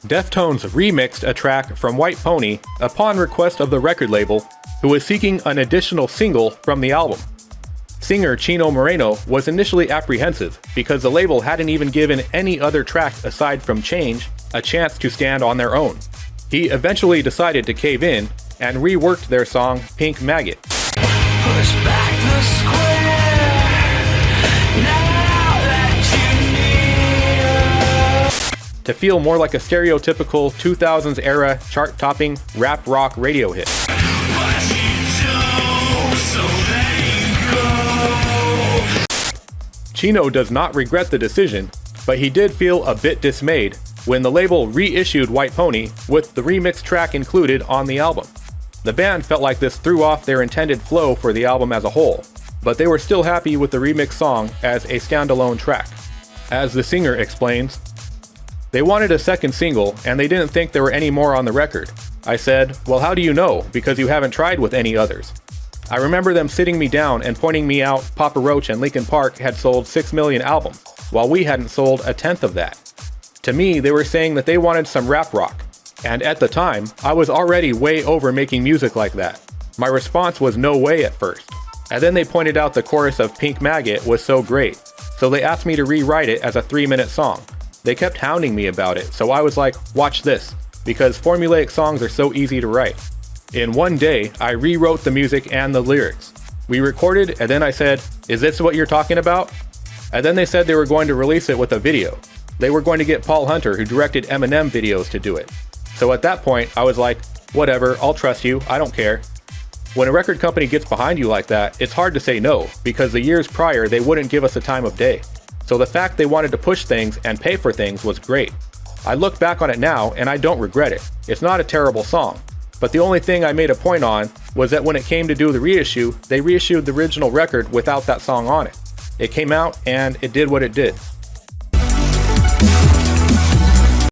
Deftones remixed a track from White Pony upon request of the record label, who was seeking an additional single from the album. Singer Chino Moreno was initially apprehensive because the label hadn't even given any other track aside from Change a chance to stand on their own. He eventually decided to cave in and reworked their song Pink Maggit. Push back the square, now that you need us. To feel more like a stereotypical 2000s era chart-topping rap rock radio hit. Chino does not regret the decision, but he did feel a bit dismayed when the label reissued White Pony with the remix track included on the album. The band felt like this threw off their intended flow for the album as a whole, but they were still happy with the remix song as a standalone track. As the singer explains, "They wanted a second single and they didn't think there were any more on the record. I said, well, how do you know? Because you haven't tried with any others. I remember them sitting me down and pointing me out Papa Roach and Linkin Park had sold 6 million albums, while we hadn't sold a tenth of that. To me, they were saying that they wanted some rap rock. And at the time, I was already way over making music like that. My response was no way at first. And then they pointed out the chorus of Pink Maggit was so great, so they asked me to rewrite it as a 3-minute song. They kept hounding me about it, so I was like, watch this, because formulaic songs are so easy to write. In one day, I rewrote the music and the lyrics. We recorded, and then I said, is this what you're talking about? And then they said they were going to release it with a video. They were going to get Paul Hunter, who directed Eminem videos, to do it. So at that point, I was like, whatever, I'll trust you, I don't care. When a record company gets behind you like that, it's hard to say no, because the years prior, they wouldn't give us a time of day. So the fact they wanted to push things and pay for things was great. I look back on it now, and I don't regret it. It's not a terrible song. But the only thing I made a point on was that when it came to do the reissue, they reissued the original record without that song on it. It came out, and it did what it did.